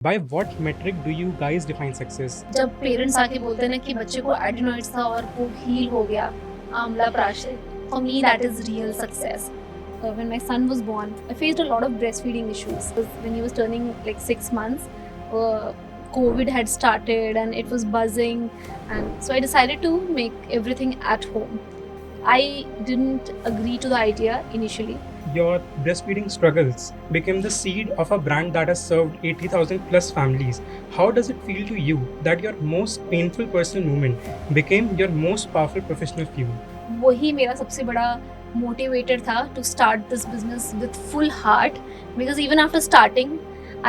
By what metric do you guys define success? जब parents आके बोलते हैं ना कि बच्चे को एडिनॉइड्स था और वो हील हो गया amla Prashar, for me that is real success. When my son was born, I faced a lot of breastfeeding issues. When he was turning like 6 months, COVID had started and it was buzzing, and so I decided to make everything at home. I didn't agree to the idea initially. Your breastfeeding struggles became the seed of a brand that has served 80,000 plus families. How does it feel to you that your most painful personal moment became your most powerful professional fuel? वही मेरा सबसे बड़ा motivator था to start this business with full heart, because even after starting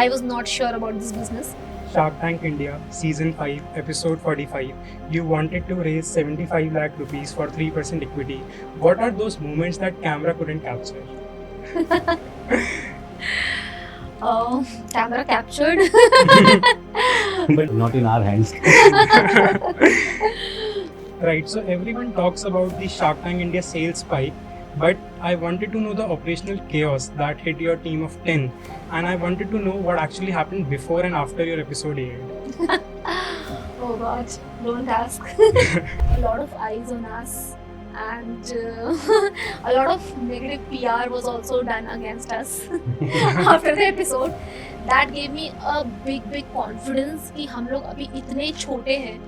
I was not sure about this business. Shark Tank India, Season 5, Episode 45. You wanted to raise 75 lakh rupees for 3% equity. What are those moments that camera couldn't capture? Camera captured. But not in our hands. Right, so everyone talks about the Shark Tank India sales spike, but I wanted to know the operational chaos that hit your team of 10, and I wanted to know what actually happened before and after your episode aired. Oh God, don't ask. A lot of eyes on us, and a lot of negative PR was also done against us after the episode. That gave me a big confidence कि हम लोग अभी इतने छोटे हैं,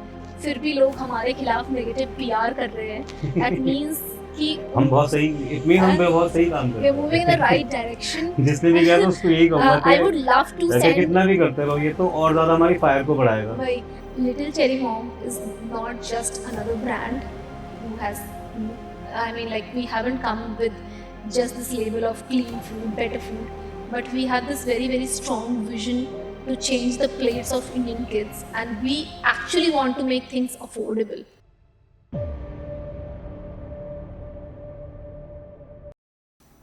फिर भी लोग हमारे खिलाफ नेगेटिव PR कर रहे हैं. That means कि हम बहुत सही, it means हम पे बहुत सही काम कर रहे we're moving in the right direction. जिसने भी किया तो उसको यही कहूँगा I would love to वैसे send. कितना भी करते रहो ये तो और ज़्यादा हमारी फायर को बढ़ाएगा. भाई, Little Cherry Mom is not just another brand who has, I mean, like, we haven't come with just this label of clean food, better food, but we have this very strong vision to change the plates of Indian kids, and we actually want to make things affordable.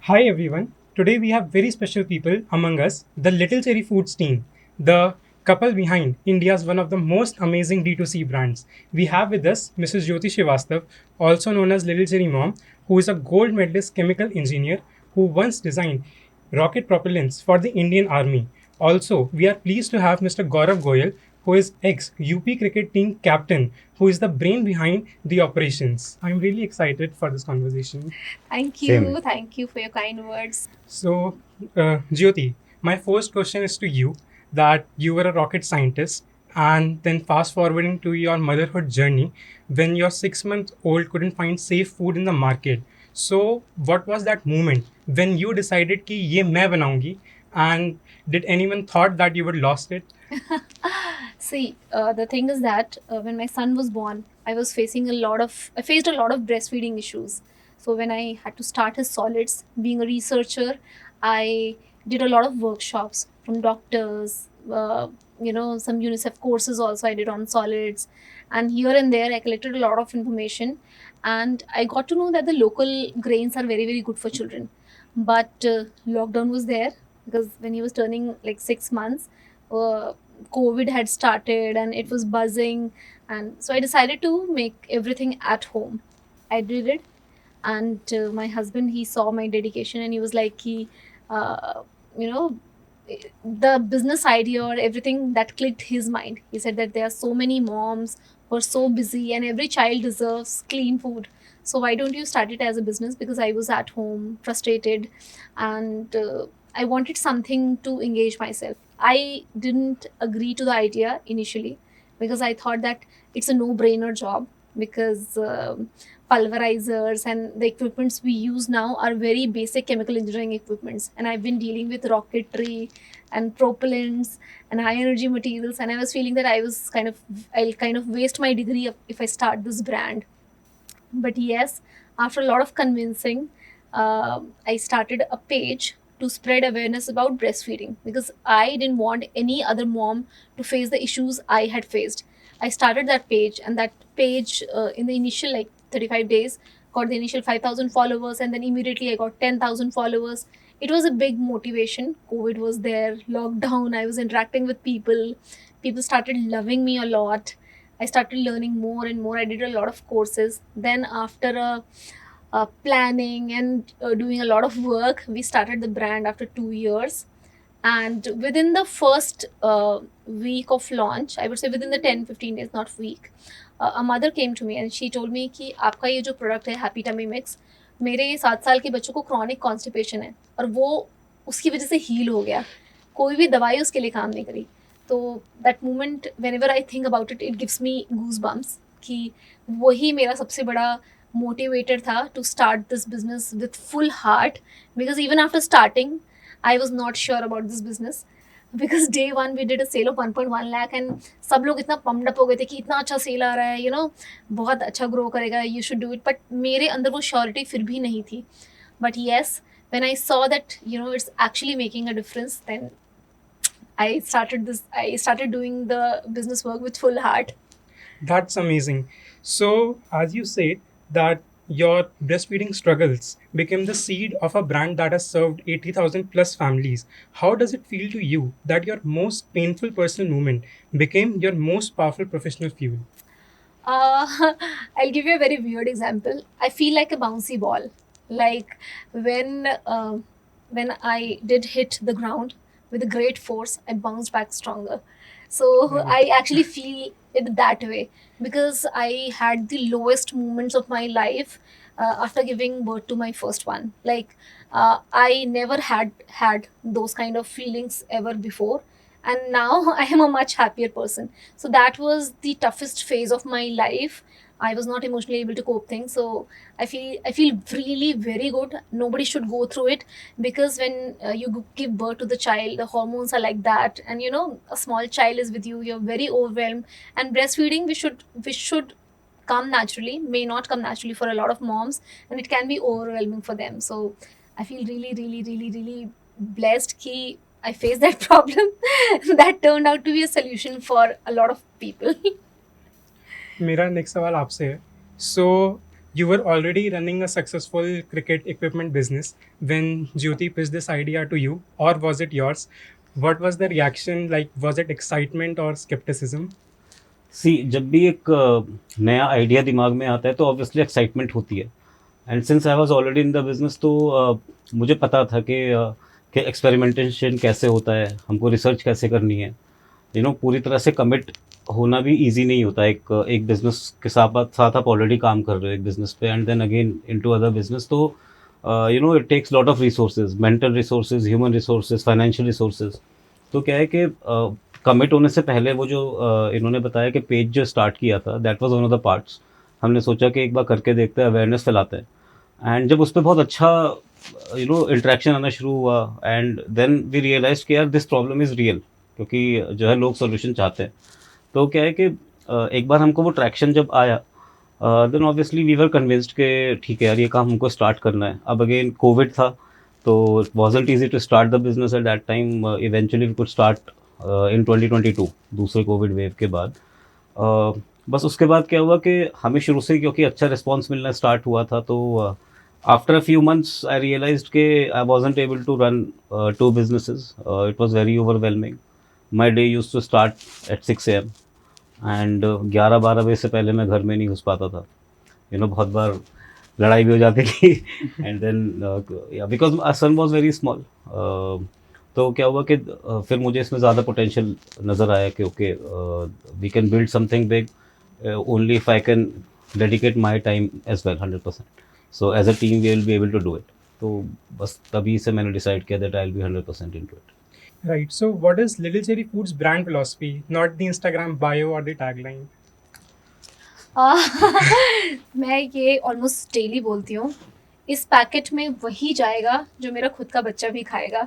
Hi everyone. Today we have very special people among us, the Little Cherry Foods team, the couple behind India's one of the most amazing D2C brands. We have with us Mrs. Jyoti Srivastav, also known as Little Cherry Mom, who is a gold medalist chemical engineer who once designed rocket propellants for the Indian Army. Also, we are pleased to have Mr. Gaurav Goyal, who is ex-UP cricket team captain, who is the brain behind the operations. I'm really excited for this conversation. Thank you. Same. Thank you for your kind words. So, Jyoti, my first question is to you, that you were a rocket scientist, and then fast forwarding to your motherhood journey when your 6 month old couldn't find safe food in the market. So, what was that moment when you decided कि ये मैं बनाऊंगी, and did anyone thought that you would lost it? See, the thing is that when my son was born, I faced a lot of breastfeeding issues. So when I had to start his solids, being a researcher, I did a lot of workshops from doctors, some UNICEF courses also I did on solids, and here and there I collected a lot of information, and I got to know that the local grains are very good for children. But lockdown was there, because when he was turning like 6 months, COVID had started and it was buzzing, and so I decided to make everything at home. I did it, and my husband, he saw my dedication and he was like, uh, you know the business idea or everything that clicked his mind. He said that there are so many moms who are so busy and every child deserves clean food, so why don't you start it as a business? Because I was at home frustrated, and I wanted something to engage myself. I didn't agree to the idea initially, because I thought that it's a no-brainer job, because pulverizers and the equipments we use now are very basic chemical engineering equipments, and I've been dealing with rocketry and propellants and high energy materials, and I was feeling that I'll kind of waste my degree if I start this brand. But yes, after a lot of convincing, I started a page to spread awareness about breastfeeding, because I didn't want any other mom to face the issues I had faced. I started that page, and that page in the initial like 35 days got the initial 5,000 followers, and then immediately I got 10,000 followers. It was a big motivation. COVID was there, lockdown, I was interacting with people. People started loving me a lot. I started learning more and more. I did a lot of courses. Then after planning and doing a lot of work, we started the brand after 2 years. And within the first week of launch, I would say within the 10-15 days, not week, a mother came to me and she told me कि आपका ये जो product है happy tummy mix, मेरे 7 साल के बच्चों को क्रॉनिक कॉन्स्टिपेशन है और वो उसकी वजह से हील हो गया, कोई भी दवाई उसके लिए काम नहीं करी. तो that moment whenever I think about it, it gives me goose bumps कि वही मेरा सबसे बड़ा मोटिवेटर था to start this business with full heart. Because even after starting I was not sure about this business because day one we did a sale of 1.1 lakh and सब लोग इतना pumped up हो गए थे कि इतना अच्छा सेल आ रहा है, you know, बहुत अच्छा ग्रो करेगा, you should do it. But मेरे अंदर वो श्योरिटी फिर भी नहीं थी. But yes, when I saw that, you know, it's actually making a difference, then I started doing the business work with full heart. That's amazing. So, as you said, that your breastfeeding struggles became the seed of a brand that has served 80,000 plus families. How does it feel to you that your most painful personal moment became your most powerful professional fuel? I'll give you a very weird example. I feel like a bouncy ball. Like when I did hit the ground with a great force, I bounced back stronger. So I actually feel it that way because I had the lowest moments of my life after giving birth to my first one. Like I never had those kind of feelings ever before, and now I am a much happier person. So that was the toughest phase of my life. I was not emotionally able to cope things. So I feel really very good. Nobody should go through it because when you give birth to the child, the hormones are like that, and you know, a small child is with you, you're very overwhelmed. And breastfeeding, we should come naturally, may not come naturally for a lot of moms, and it can be overwhelming for them. So I feel really blessed ki I faced that problem that turned out to be a solution for a lot of people. मेरा next सवाल आपसे है. सो you were already running a successful cricket equipment business when Jyoti pitched this idea to you, or was it yours? What was the reaction like? Was it excitement or skepticism? सी जब भी एक नया idea दिमाग में आता है तो obviously excitement होती है. And since I was already in the business तो मुझे पता था कि एक्सपेरिमेंटेशन कैसे होता है, हमको रिसर्च कैसे करनी है. पूरी तरह से कमिट होना भी इजी नहीं होता. एक बिजनेस के साथ आप ऑलरेडी काम कर रहे हो एक बिजनेस पे and then again into other business. तो it takes lot of resources, mental resources, human resources, financial resources. तो क्या है कि कमिट होने से पहले वो जो इन्होंने बताया कि पेज जो स्टार्ट किया था, that was one of the parts. हमने सोचा कि एक बार करके देखते हैं, अवेयरनेस फैलाते हैं. एंड जब उस पर बहुत अच्छा इंटरेक्शन आना शुरू हुआ एंड देन वी रियलाइज कि यार दिस प्रॉब्लम इज़ रियल, क्योंकि जो है लोग सोल्यूशन चाहते हैं. तो क्या है कि एक बार हमको वो ट्रैक्शन जब आया then obviously we were convinced कि ठीक है यार, ये काम हमको स्टार्ट करना है. अब अगेन कोविड था तो it wasn't easy to start the business at that time. Eventually we could start in 2022, दूसरे कोविड वेव के बाद. बस उसके बाद क्या हुआ कि हमें शुरू से क्योंकि अच्छा रिस्पॉन्स मिलना स्टार्ट हुआ था, तो after a few months I realized कि I wasn't able to run two businesses. It was very overwhelming. My day used to start at 6 AM and 11-12 बजे से पहले मैं घर में नहीं घुस पाता था. बहुत बार लड़ाई भी हो जाती थी and then because my son was very small. तो क्या हुआ कि फिर मुझे इसमें ज़्यादा पोटेंशियल नज़र आया कि okay we can build something big only if I can dedicate my time as well 100%. So as a team we will be able to do it. तो बस तभी से मैंने डिसाइड किया that I will be 100% into it. Right. So, what is Little Cherry Foods' brand philosophy? Not the Instagram bio or the tagline. मैं ये almost daily बोलती हूँ, इस पैकेट में वही जाएगा जो मेरा खुद का बच्चा भी खाएगा.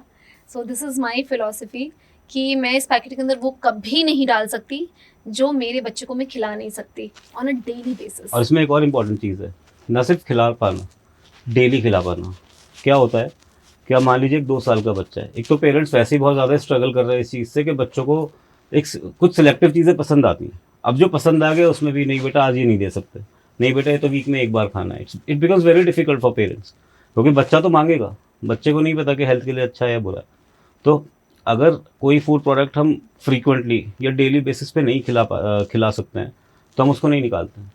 सो दिस इज़ माई फिलॉसफी कि मैं इस पैकेट के अंदर वो कभी नहीं डाल सकती जो मेरे बच्चे को मैं खिला नहीं सकती ऑन अ डेली बेसिस. और इसमें एक और इम्पॉर्टेंट चीज़ है, न सिर्फ खिला पाना, डेली खिला पाना. क्या होता है, क्या मान लीजिए एक 2 साल का बच्चा है, एक तो पेरेंट्स वैसे ही बहुत ज़्यादा स्ट्रगल कर रहे हैं इस चीज़ से कि बच्चों को एक कुछ सिलेक्टिव चीज़ें पसंद आती हैं. अब जो पसंद आ गया उसमें भी नहीं बेटा आज ये नहीं दे सकते, नहीं बेटा ये तो वीक में एक बार खाना है. It becomes very difficult for parents, क्योंकि बच्चा तो मांगेगा, बच्चे को नहीं पता कि हेल्थ के लिए अच्छा है या बुरा है. तो अगर कोई फूड प्रोडक्ट हम फ्रीक्वेंटली या डेली बेसिस पे नहीं खिला सकते हैं तो हम उसको नहीं निकालते हैं,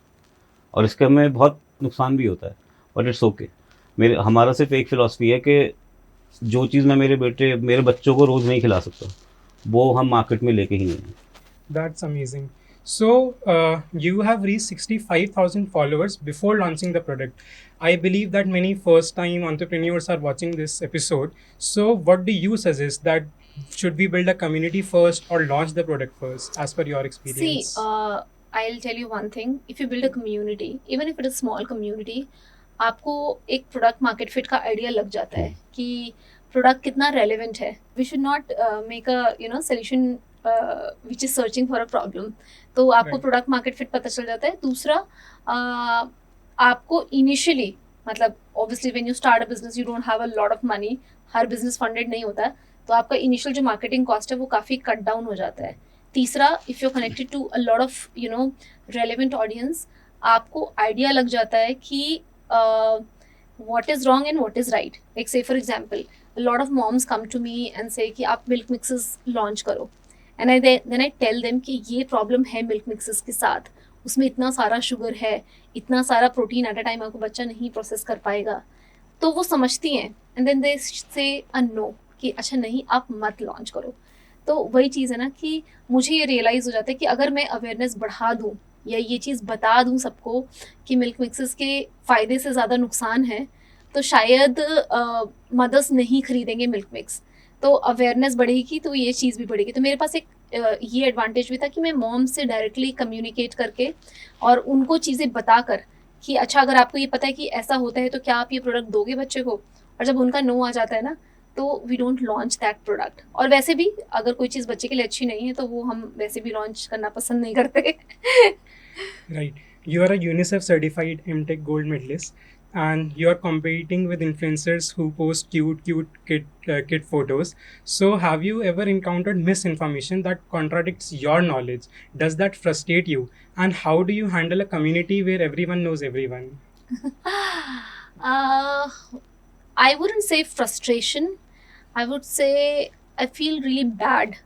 और इसके हमें बहुत नुकसान भी होता है. But it's okay. हमारा सिर्फ एक फ़िलॉसफी है कि जो चीज़ मैं मेरे बच्चों को रोज़ नहीं खिला सकता, वो हम मार्केट में लेके ही नहीं हैं। That's amazing. So, you have reached 65,000 followers before launching the product. I believe that many first time entrepreneurs are watching this episode. So, what do you suggest, that should we build a community first or launch the product first, as per your See, experience? I'll tell you one thing. If you build a community, even if it is small community, आपको एक product market fit का idea लग जाता है कि product कितना relevant है. We should not make a solution which is searching for a problem. तो आपको Right. प्रोडक्ट मार्केट फिट पता चल जाता है. दूसरा, आपको इनिशियली, मतलब obviously when you start a business you don't have a lot of money. Her business funded नहीं होता है, तो आपका इनिशियल जो मार्केटिंग कॉस्ट है वो काफ़ी कट डाउन हो जाता है. तीसरा, if you connected to a lot of relevant audience, आपको आइडिया लग जाता है कि what is wrong and what is right. Like say for example, a lot of moms come to me and say कि आप milk mixes launch करो, and then I tell them कि ये problem है milk mixes के साथ, उसमें इतना सारा शुगर है, इतना सारा प्रोटीन एट अ टाइम आपको बच्चा नहीं प्रोसेस कर पाएगा. तो वो समझती हैं एंड देन दे से अ नो कि अच्छा नहीं आप मत लॉन्च करो. तो वही चीज़ है ना कि मुझे ये रियलाइज़ हो जाता है कि अगर मैं अवेयरनेस बढ़ा दूँ या ये चीज़ बता दूँ सबको कि मिल्क मिक्सेस के फ़ायदे से ज़्यादा नुकसान है, तो शायद मदर्स नहीं खरीदेंगे मिल्क मिक्स. तो अवेयरनेस बढ़ेगी तो ये चीज़ भी बढ़ेगी. तो मेरे पास एक ये एडवांटेज भी था कि मैं मॉम से डायरेक्टली कम्युनिकेट करके और उनको चीज़ें बताकर कि अच्छा अगर आपको ये पता है कि ऐसा होता है तो क्या आप ये प्रोडक्ट दोगे बच्चे को. और जब उनका नो आ जाता है ना, तो we don't launch that product. और वैसे भी अगर कोई चीज़ बच्चे के लिए अच्छी नहीं है तो वो हम वैसे भी लॉन्च करना पसंद नहीं करते. Right. You are a UNICEF certified MTech gold medalist, and you are competing with influencers who post cute kid photos. So, have you ever encountered misinformation that contradicts your knowledge? Does that frustrate you? And how do you handle a community where everyone knows everyone? I wouldn't say frustration. I would say I feel really bad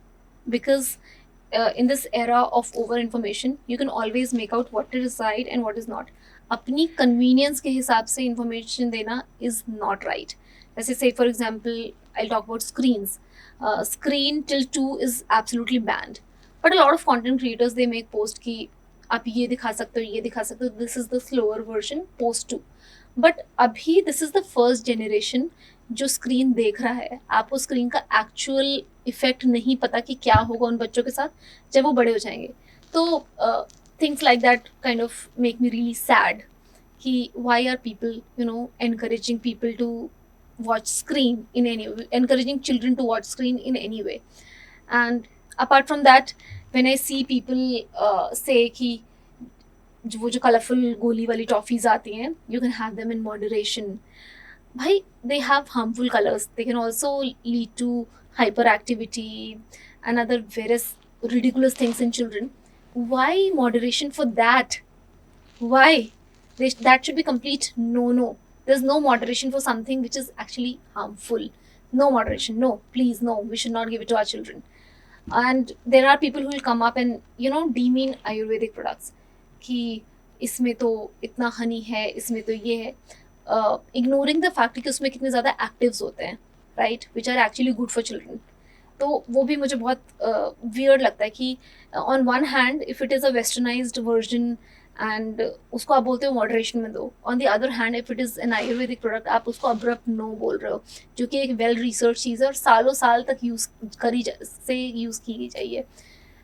because in this era of over information, you can always make out what is right and what is not. अपनी convenience के हिसाब से information देना is not right. जैसे say for example, I'll talk about screens. Screen till 2 is absolutely banned. But a lot of content creators, they make post कि आप ये दिखा सकते हो, ये दिखा सकते हो. This is the slower version, post 2. But अभी this is the first generation जो स्क्रीन देख रहा है. आपको स्क्रीन का एक्चुअल इफेक्ट नहीं पता कि क्या होगा उन बच्चों के साथ जब वो बड़े हो जाएंगे. तो things like that kind of make me really sad कि why are people encouraging people to watch screen in any way, encouraging children to watch screen in any way. And apart from that, when I see people say कि वो जो colourful गोली वाली toffees आती हैं, you can have them in moderation. भाई they have harmful colours, they can also lead to hyperactivity and other various ridiculous things in children. Why moderation for that? Why? That should be complete no. There's no moderation for something which is actually harmful. No moderation. No, please, no. We should not give it to our children. And there are people who will come up and demean Ayurvedic products. कि इसमें तो इतना हनी है, इसमें तो ये है. Ignoring the fact कि उसमें कितने ज़्यादा एक्टिव्स होते हैं, right, which are actually good for children. तो वो भी मुझे बहुत वियर्ड लगता है कि on one hand if it is a westernized version and उसको आप बोलते हो मॉडरेशन में दो, on the other hand if it is an Ayurvedic product आप उसको अब्रप्ट नो बोल रहे हो, जो कि एक वेल रिसर्च चीज़ है और सालों साल तक यूज़ की चाहिए.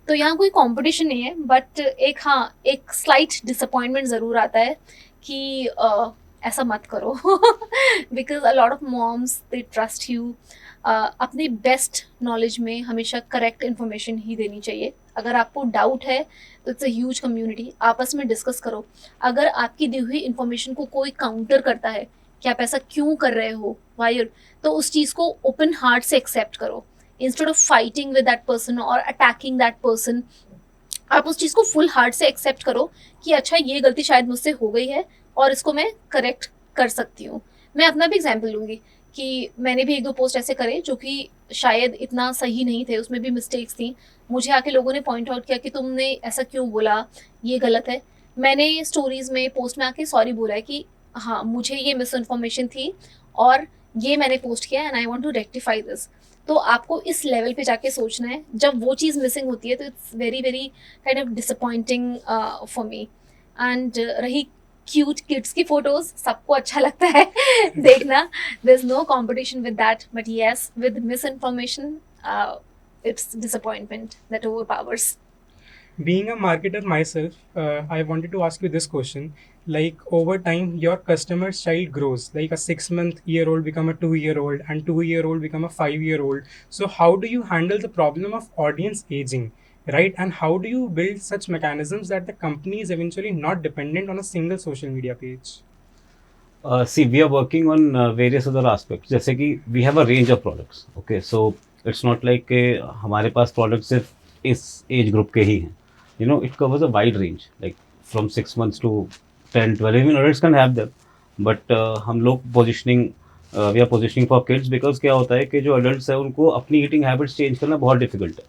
तो यहाँ कोई कंपटीशन नहीं है, बट एक स्लाइट डिसअपॉइंटमेंट ज़रूर आता है कि ऐसा मत करो. Because a lot of moms they trust you. अपने बेस्ट नॉलेज में हमेशा करेक्ट इन्फॉर्मेशन ही देनी चाहिए. अगर आपको डाउट है तो इट्स अ ह्यूज कम्युनिटी, आपस में डिस्कस करो. अगर आपकी दी हुई इन्फॉर्मेशन को कोई काउंटर करता है कि आप ऐसा क्यों कर रहे हो, वायर, तो उस चीज़ को ओपन हार्ट से एक्सेप्ट करो. Instead of fighting with that person और अटैकिंग दैट पर्सन, आप उस चीज़ को फुल हार्ट से एक्सेप्ट करो कि अच्छा ये गलती शायद मुझसे हो गई है और इसको मैं करेक्ट कर सकती हूँ. मैं अपना भी एग्जाम्पल लूँगी कि मैंने भी 1-2 पोस्ट ऐसे करे जो कि शायद इतना सही नहीं थे, उसमें भी मिस्टेक्स थी. मुझे आके लोगों ने पॉइंट आउट किया कि तुमने ऐसा क्यों बोला, ये गलत है. मैंने स्टोरीज़ में पोस्ट में आके सॉरी बोला है कि हाँ मुझे ये मिस इन्फॉर्मेशन थी और ये मैंने पोस्ट किया and I want to rectify this. तो आपको इस लेवल पे जाके सोचना है, जब वो चीज़ मिसिंग होती है तो it's very very kind of disappointing for me. And रही क्यूट किड्स की फोटोज, सबको अच्छा लगता है देखना, there is no competition with that, but yes with misinformation it's disappointment that overpowers. Being a marketer myself, I wanted to ask you this question. Like over time, your customer's child grows. Like a 6-month-year-old become a 2-year-old, and 2-year-old become a 5-year-old. So how do you handle the problem of audience aging, right? And how do you build such mechanisms that the company is eventually not dependent on a single social media page? See, we are working on various other aspects. जैसे कि we have a range of products. Okay, so it's not like कि हमारे पास products सिर्फ इस age group के ही हैं. You know, it covers a wide range, like from 6 months to 10, 12. Even adults can have them, but हम लोग we are positioning for kids because क्या होता है कि जो adults हैं उनको अपनी eating habits change करना बहुत difficult है.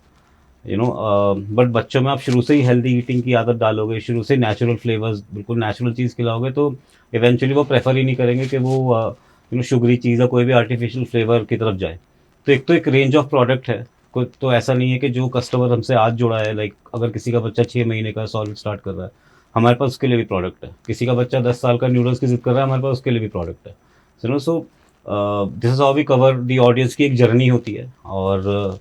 बट बच्चों में आप शुरू से ही हेल्दी ईटिंग की आदत डालोगे, शुरू से नेचुरल फ्लेवर्स, बिल्कुल नेचुरल चीज़ खिलाओगे, तो इवेंचुअली वो प्रेफर ही नहीं करेंगे कि वो शुगरी चीज़ या कोई भी आर्टिफिशियल फ्लेवर की तरफ जाए। तो एक रेंज ऑफ प्रोडक्ट है। कोई तो ऐसा नहीं है कि जो कस्टमर हमसे आज जुड़ा है, लाइक अगर किसी का बच्चा 6 महीने का सॉलिड स्टार्ट कर रहा है, हमारे पास उसके लिए भी प्रोडक्ट है। किसी का बच्चा 10 साल का नूडल्स की जिद कर रहा है, हमारे पास उसके लिए भी प्रोडक्ट है। So this is how we cover the audience की एक जर्नी होती है। और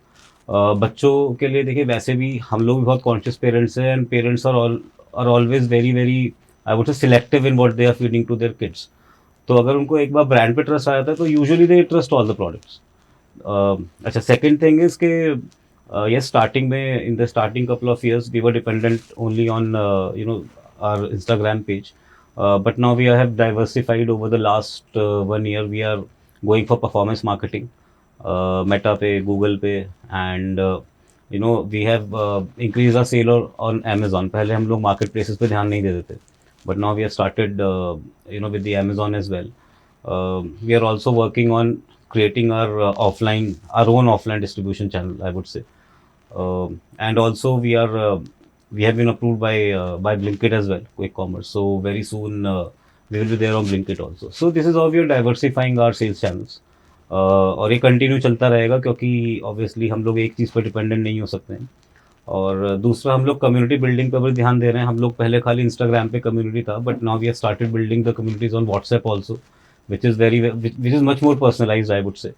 बच्चों के लिए देखिए, वैसे भी हम लोग भी बहुत कॉन्शियस पेरेंट्स हैं, and parents are always very very, I would say, selective in what they are feeding to their kids. तो अगर उनको एक बार ब्रांड पे ट्रस्ट आ जाता है तो usually they trust all the products. अच्छा, सेकंड थिंग इज के yes, starting में, in the starting couple of years we were dependent only on our Instagram page, but now we have diversified over the last 1 year. We are going for performance marketing, Meta पे, Google पे, and we have increased our sale on Amazon. पहले हम लोग market places पे ध्यान नहीं देते थे, but now we have started with the Amazon as well. We are also working on creating our own offline distribution channel, I would say. And also we have been approved by Blinkit as well, quick commerce. So very soon we will be there on Blinkit also. So this is how we are diversifying our sales channels. और ये continue चलता रहेगा, क्योंकि obviously हम लोग एक चीज़ पर dependent नहीं हो सकते हैं। और दूसरा, हम लोग कम्युनिटी बिल्डिंग पर भी ध्यान दे रहे हैं। हम लोग पहले खाली इंस्टाग्राम पे कम्युनिटी था, but now we have started building the communities on WhatsApp also, which is much more personalized, I would say.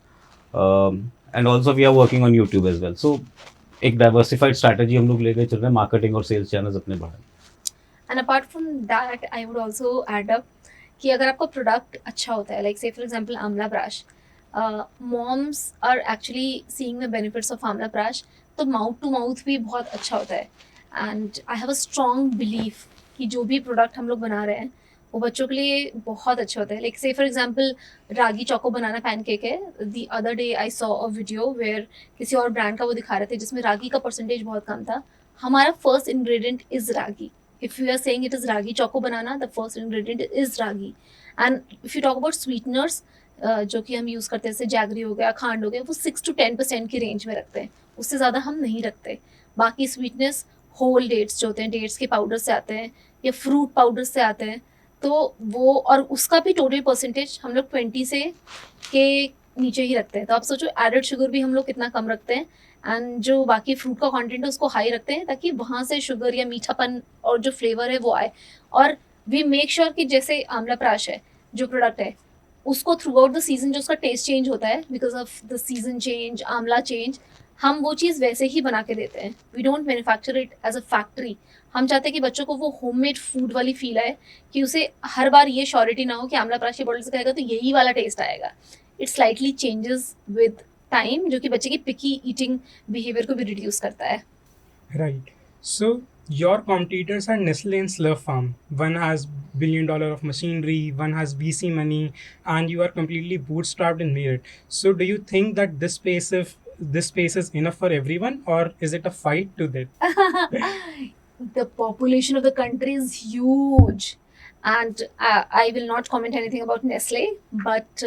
And also we are working on YouTube as well. So एक diversified strategy हम लोग लेके चल रहे हैं, marketing और sales channels अपने बढ़ाएं। And apart from that I would also add up कि अगर आपका प्रोडक्ट अच्छा होता है, like say for example amla brush, moms are actually seeing the benefits of amla brush, तो माउथ टू माउथ भी बहुत अच्छा होता है। And I have a strong belief कि जो भी प्रोडक्ट हम लोग बना रहे हैं वो बच्चों के लिए बहुत अच्छा होता है। Like say for example ragi choco banana pancake है, the other day I saw a video where किसी और ब्रांड का वो दिखा रहे थे जिसमें रागी का परसेंटेज बहुत कम था। हमारा first ingredient is ragi. If you are saying it is ragi choco banana, the first ingredient is ragi. And if you talk about sweeteners, जो कि हम यूज़ करते हैं, जैसे जैगरी हो गया, खांड हो गया, वो 6 to 10% की रेंज में रखते हैं, उससे ज़्यादा हम नहीं रखते। बाकी स्वीटनेस होल डेट्स जो होते हैं, डेट्स के पाउडर से आते हैं या फ्रूट पाउडर से आते हैं, तो वो, और उसका भी टोटल परसेंटेज हम लोग 20 से के नीचे ही रखते हैं। तो आप सोचो एडेड शुगर भी हम लोग कितना कम रखते हैं, एंड जो बाकी फ्रूट का कंटेंट है उसको हाई रखते हैं, ताकि वहाँ से शुगर या मीठापन और जो फ्लेवर है वो आए। और वी मेक श्योर कि जैसे आंवला प्राश है जो प्रोडक्ट है, उसको थ्रू आउट द सीजन जो उसका टेस्ट चेंज होता है because of the season change, amla change, हम वो चीज़ वैसे ही बना के देते हैं। We don't manufacture it as a factory. हम चाहते हैं कि बच्चों को वो होममेड फूड वाली फील आए, कि उसे हर बार ये श्योरिटी ना हो कि आंवला प्राश की बॉटल से खाएगा तो यही वाला टेस्ट आएगा। It slightly changes with time, जो कि बच्चे की पिकी ईटिंग बिहेवियर को भी रिड्यूस करता है। Right. So your competitors are Nestle and Slurp Farm. One has $1 billion of machinery, one has VC money, and you are completely bootstrapped and made it. So do you think that this space is enough for everyone, or is it a fight to that? The population of the country is huge, and I will not comment anything about Nestle, but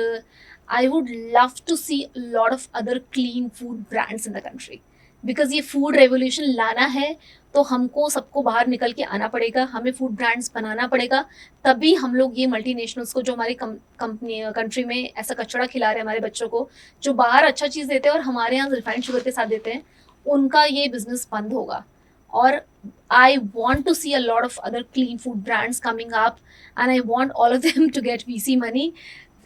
I would love to see a lot of other clean food brands in the country. Because ये food revolution लाना है तो हमको सबको बाहर निकल के आना पड़ेगा, हमें फूड ब्रांड्स बनाना पड़ेगा, तभी हम लोग ये मल्टीनेशनल्स को, जो हमारी कंपनी कंट्री में ऐसा कचड़ा खिला रहे हैं हमारे बच्चों को, जो बाहर अच्छा चीज़ देते हैं और हमारे यहाँ रिफाइंड शुगर के साथ देते हैं, उनका ये बिजनेस बंद होगा. और I want to see a lot of other clean food brands coming up, and I want all of them to get VC money,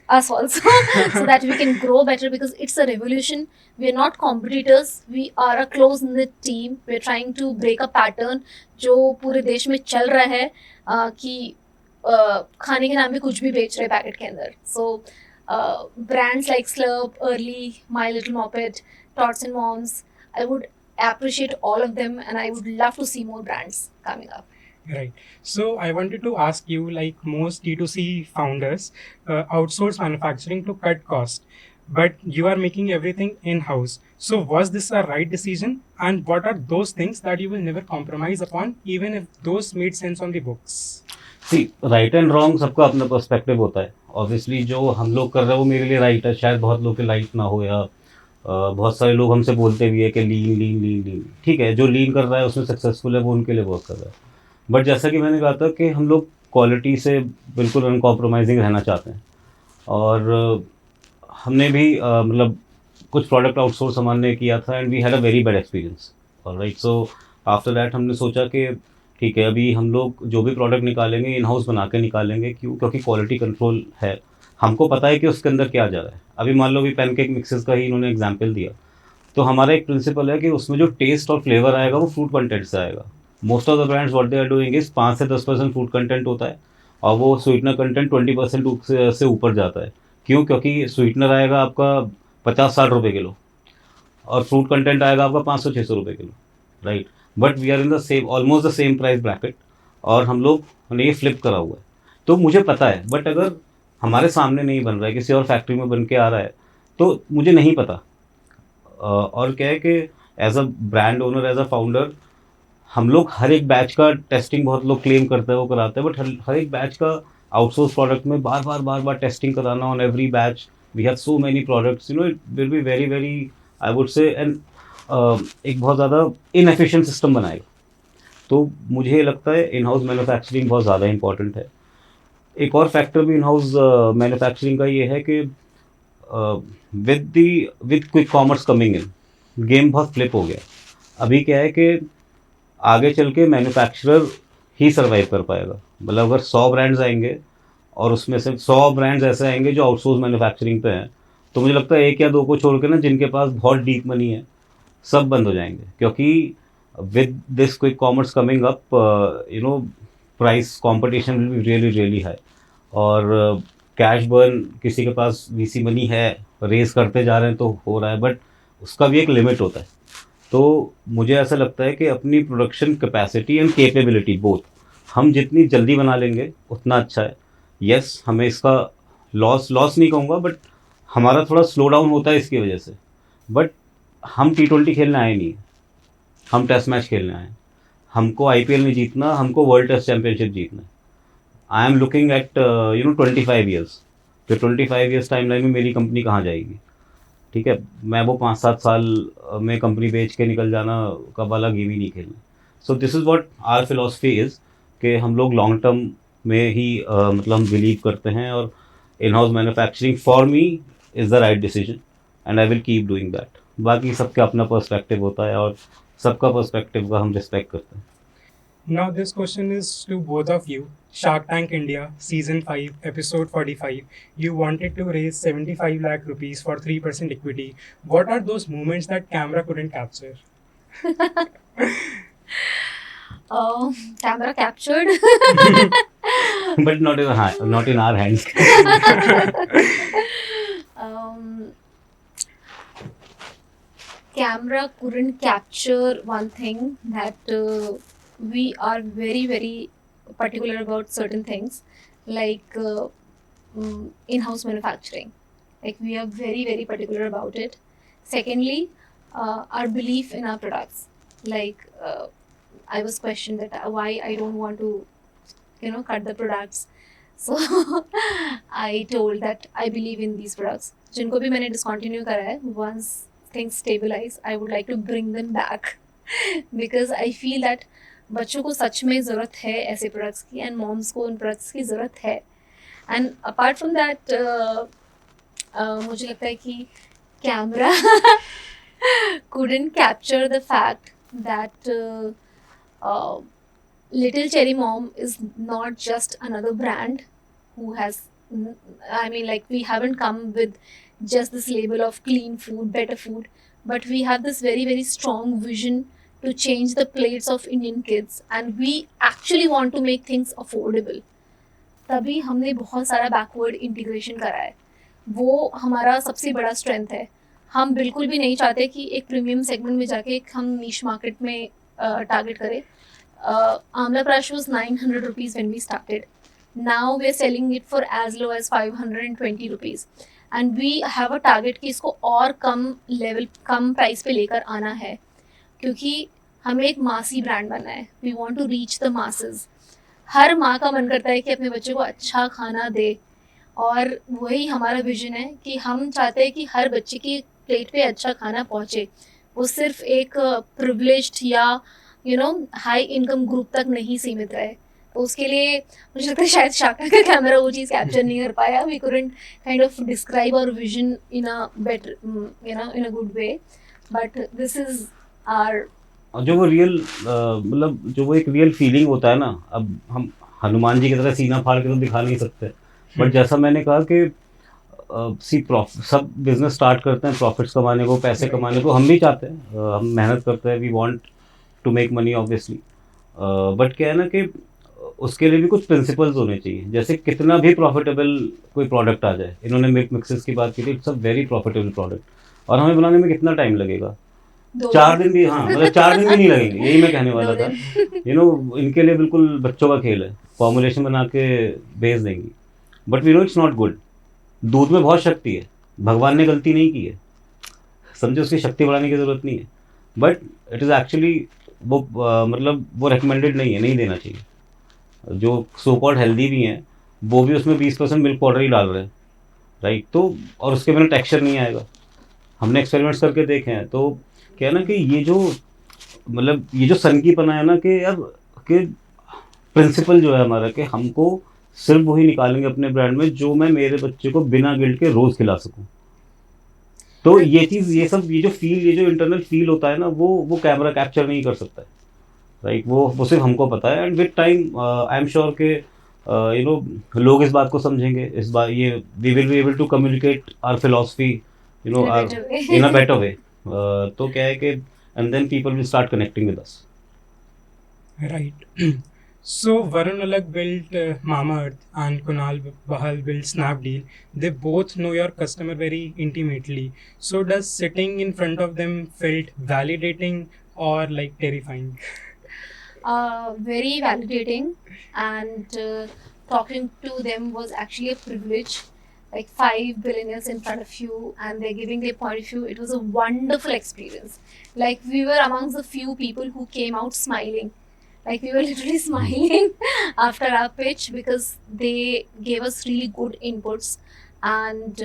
us also, so that we can grow better, because it's a revolution. We are not competitors, we are a close knit team. We are trying to break a pattern जो पूरे देश में चल रहा है, कि खाने के नाम पे कुछ भी बेच रहे पैकेट के अंदर. So brands like Slurp, Early, My Little Moped, Tots and Moms, I would appreciate all of them, and I would love to see more brands coming up. Right. So I wanted to ask you, like most D2C founders, outsource manufacturing to cut cost, but you are making everything in-house. So was this a right decision? And what are those things that you will never compromise upon, even if those made sense on the books? See right and wrong सबका अपना perspective होता है. Obviously जो हम लोग कर रहे हैं वो मेरे लिए राइट है, शायद बहुत लोग के लाइट ना हो, या बहुत सारे लोग हमसे बोलते भी है कि लीन लीन लीन लीन. ठीक है, जो लीन कर रहा है उसमें सक्सेसफुल है, वो उनके लिए वर्क कर रहा है. बट जैसा कि मैंने कहा था कि हम लोग क्वालिटी से बिल्कुल अनकॉम्प्रोमाइजिंग रहना चाहते हैं. और हमने भी मतलब कुछ प्रोडक्ट आउटसोर्स हमने किया था, and we had a very bad experience. Alright, so after that हमने सोचा कि ठीक है, अभी हम लोग जो भी प्रोडक्ट निकालेंगे इन हाउस बना के निकालेंगे. क्यों? क्योंकि क्वालिटी कंट्रोल है, हमको पता है कि उसके अंदर क्या जा रहा है. अभी मान लो भी पैनकेक मिक्सेस का ही इन्होंने एग्जांपल दिया, तो हमारा एक प्रिंसिपल है कि उसमें जो टेस्ट और फ्लेवर आएगा वो फ्रूट कंटेंट से आएगा. Most of the brands what they are doing is 5 से 10% फ्रूट कंटेंट होता है, और वो स्वीटनर कंटेंट 20% से ऊपर जाता है. क्यों? क्योंकि स्वीटनर आएगा आपका 50-60 रुपये किलो, और फ्रूट कंटेंट आएगा आपका 500-600 रुपये kilo. Right, but we are in the same, almost the same price bracket, और हम लोग ने ये फ्लिप करा हुआ है. तो मुझे पता है, बट अगर हमारे सामने नहीं बन रहा है, किसी और फैक्ट्री में बन के आ रहा है, तो मुझे नहीं पता. और क्या है कि as a brand owner, as a founder, हम लोग हर एक बैच का टेस्टिंग, बहुत लोग क्लेम करते हैं वो कराते हैं, बट हर एक बैच का आउटसोर्स प्रोडक्ट में बार बार टेस्टिंग कराना on every batch. We have so many products, you know, it will be very very, I would say, and एक बहुत ज़्यादा इनएफिशिएंट सिस्टम बनाएगा. तो मुझे ये लगता है इन हाउस मैन्युफैक्चरिंग बहुत ज़्यादा इंपॉर्टेंट है. एक और फैक्टर भी इन हाउस मैन्युफैक्चरिंग का ये है कि with quick commerce coming in, game बहुत फ्लिप हो गया. अभी क्या है कि आगे चल के मैन्युफैक्चरर ही सर्वाइव कर पाएगा. मतलब अगर 100 ब्रांड्स आएंगे और उसमें से 100 ब्रांड्स ऐसे आएंगे जो आउटसोर्स मैन्युफैक्चरिंग पे हैं, तो मुझे लगता है 1 या 2 को छोड़ के ना, जिनके पास बहुत डीप मनी है, सब बंद हो जाएंगे. क्योंकि with this quick commerce coming up, you know, price competition will be really really high. और कैश बर्न, किसी के पास वीसी मनी है, रेज करते जा रहे हैं तो हो रहा है, बट उसका भी एक लिमिट होता है. तो मुझे ऐसा लगता है कि अपनी production capacity and capability both हम जितनी जल्दी बना लेंगे उतना अच्छा है. यस, हमें इसका लॉस नहीं कहूँगा, बट हमारा थोड़ा स्लो डाउन होता है इसकी वजह से. बट हम T20 खेलने आए नहीं, हम टेस्ट मैच खेलने आए. हमको IPL नहीं जीतना, हमको वर्ल्ड टेस्ट चैम्पियनशिप जीतना है. I am looking at 25 years. तो 25 ईयर्स टाइम लाइन में मेरी कंपनी कहाँ जाएगी? ठीक है, मैं वो 5-7 साल में कंपनी बेच के निकल जाना का वाला गेम ही नहीं खेलना. So this is what our philosophy is, कि हम लोग लॉन्ग टर्म में ही मतलब हम बिलीव करते हैं, और in house manufacturing for me is the right decision, and I will keep doing that. बाकी सबका अपना पर्सपेक्टिव होता है, और सबका पर्सपेक्टिव का हम रिस्पेक्ट करते हैं. Now this question is to both of you. Shark Tank India, Season 5, Episode 45. You wanted to raise 75 lakh rupees for 3% equity. What are those moments that camera couldn't capture? Camera captured. But not in our hands. Camera couldn't capture one thing, that we are very very particular about certain things, like in-house manufacturing. Like, we are very very particular about it. Secondly, our belief in our products. Like, I was questioned that why I don't want to, cut the products. So I told that I believe in these products. जिनको भी मैंने discontinue करा है, once things stabilize, I would like to bring them back because I feel that बच्चों को सच में ज़रूरत है ऐसे प्रोडक्ट्स की एंड मॉम्स को उन प्रोडक्ट्स की ज़रूरत है. एंड अपार्ट फ्रॉम दैट मुझे लगता है कि camera couldn't capture the fact that Little Cherry Mom is not just another brand who has, I mean, like, we haven't come with just this label of clean food, better food, but we have this very, very strong vision to change the plates of Indian kids, and we actually want to make things affordable. तभी हमने बहुत सारा backward integration करा है. वो हमारा सबसे बड़ा स्ट्रेंथ है. हम बिल्कुल भी नहीं चाहते कि एक प्रीमियम सेगमेंट में जाके हम नीश मार्केट में टारगेट करें. Amla Prash was 900 rupees when we started. Now we're selling it for as low as 520 rupees. And we have a target कि इसको और कम प्राइस पे लेकर आना है, क्योंकि हमें एक मासी ब्रांड बनना है. We want to reach the masses. हर माँ का मन करता है कि अपने बच्चे को अच्छा खाना दे, और वही हमारा विजन है कि हम चाहते हैं कि हर बच्चे की प्लेट पे अच्छा खाना पहुँचे. वो सिर्फ एक प्रिविलेज्ड या हाई इनकम ग्रुप तक नहीं सीमित रहे. तो उसके लिए मुझे लगता है शायद शाका का कैमरा वो चीज़ कैप्चर नहीं कर पाया. We couldn't kind of describe our vision in a better in a good way, but this is our जो वो रियल मतलब जो वो एक रियल फीलिंग होता है ना. अब हम हनुमान जी की तरह सीना फाड़ के तो दिखा नहीं सकते, बट जैसा मैंने कहा कि सब बिजनेस स्टार्ट करते हैं प्रॉफिट्स कमाने को, पैसे कमाने को. हम भी चाहते हैं, हम मेहनत करते हैं, we want to make money obviously, but क्या है ना कि उसके लिए भी कुछ प्रिंसिपल्स होने चाहिए. जैसे कितना भी प्रॉफिटेबल कोई प्रोडक्ट आ जाए, इन्होंने मिल्क मिक्सेस की बात की थी, it's a very profitable product, और हमें बनाने में कितना टाइम लगेगा? 4 दिन भी, हाँ मतलब 4 दिन भी नहीं लगेंगे, यही मैं कहने वाला था. इनके लिए बिल्कुल बच्चों का खेल है, फॉर्मुलेशन बना के भेज देंगी. But we know it's not good. दूध में बहुत शक्ति है, भगवान ने गलती नहीं की है, समझे, उसकी शक्ति बढ़ाने की ज़रूरत नहीं है. बट इट इज़ एक्चुअली वो मतलब वो रिकमेंडेड नहीं है, नहीं देना चाहिए. जो सो कॉल्ड हेल्दी भी हैं वो भी उसमें 20% मिल्क पाउडर ही डाल रहे हैं, राइट. तो और उसके बिना टेक्सचर नहीं आएगा. हमने एक्सपेरिमेंट्स करके देखे हैं. तो क्या है ना कि ये जो सनकीपना है ना कि यार कि प्रिंसिपल जो है हमारा कि हमको सिर्फ वही निकालेंगे अपने ब्रांड में जो मैं मेरे बच्चे को बिना गिल्ट के रोज़ खिला सकूं. तो ये चीज़, ये जो इंटरनल फील होता है ना, वो कैमरा कैप्चर नहीं कर सकता है, राइट. वो सिर्फ हमको पता है. And with time I am sure के लोग इस बात को समझेंगे. इस बात ये we will be able to communicate our philosophy in a better way. तो क्या है कि and then people will start connecting with us. Right. So Varun Alagh built Mamaearth and Kunal Bahal built Snapdeal. They both know your customer very intimately. So does sitting in front of them felt validating or like terrifying? Very validating, and talking to them was actually a privilege. Like 5 billionaires in front of you, and they're giving their point of view. It was a wonderful experience. Like, we were amongst the few people who came out smiling. Like, we were literally smiling after our pitch because they gave us really good inputs, and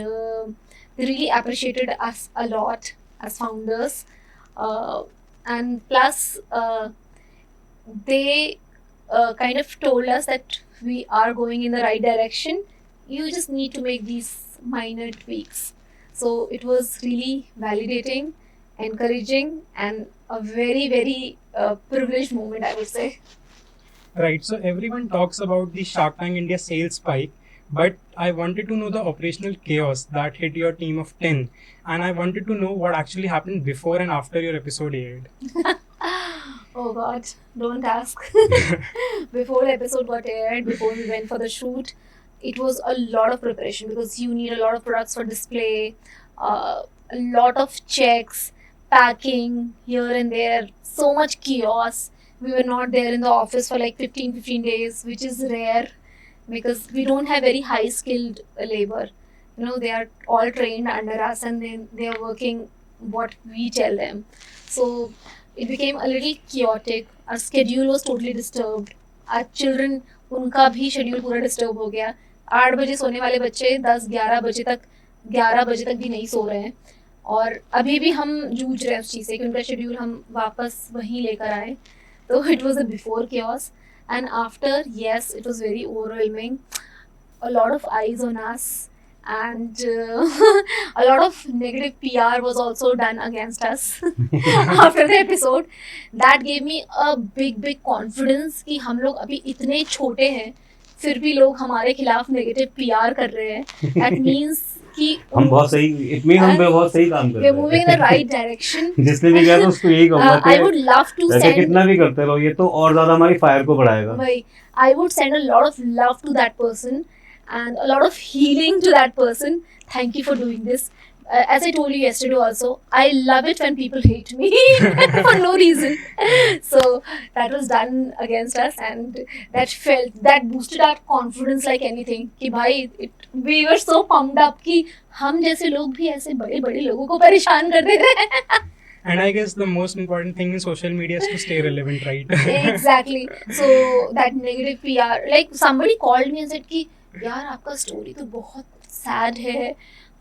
they really appreciated us a lot as founders. And plus, they kind of told us that we are going in the right direction. You just need to make these minor tweaks. So it was really validating, encouraging, and a very, very privileged moment, I would say. Right. So everyone talks about the Shark Tank India sales spike, but I wanted to know the operational chaos that hit your team of 10, and I wanted to know what actually happened before and after your episode aired. Oh God, don't ask. Before the episode got aired, before we went for the shoot, it was a lot of preparation because you need a lot of products for display, a lot of checks, packing here and there, so much chaos. We were not there in the office for like 15 days, which is rare because we don't have very high skilled labor. They are all trained under us, and then they are working what we tell them. So it became a little chaotic. Our schedule was totally disturbed. Our children, उनका भी schedule पूरा disturb हो गया. 8 बजे सोने वाले बच्चे 11 बजे तक भी नहीं सो रहे हैं. और अभी भी हम जूझ रहे हैं उस चीज़ से कि उनका शेड्यूल हम वापस वहीं लेकर आए. तो it was a before chaos, and after, yes, it was very overwhelming. A lot of eyes on us, and a lot of negative PR was also done against us after the episode. That gave me a big confidence कि हम लोग अभी इतने छोटे हैं फिर भी लोग हमारे खिलाफ नेगेटिव PR कर रहे हैं. That means कि हम बहुत सही, इट मीन हम पे बहुत सही काम कर we're रहे moving in the right direction. जिसने भी किया तो उसको यही कहूंगा I would love to वैसे send कितना भी करते रहो ये तो और ज्यादा हमारी फायर को बढ़ाएगा. Why, I would send a lot of love to that person and a lot of healing to that person. Thank you for doing this. As I told you yesterday also, I love it when people hate me for no reason. So that was done against us, and that boosted our confidence like anything. कि भाई we were so pumped up कि हम जैसे लोग भी ऐसे बड़े बड़े लोगों को परेशान कर देते हैं. And I guess the most important thing in social media is to stay relevant, right? Exactly. So that negative PR, like somebody called me and said कि यार आपका story तो बहुत sad है,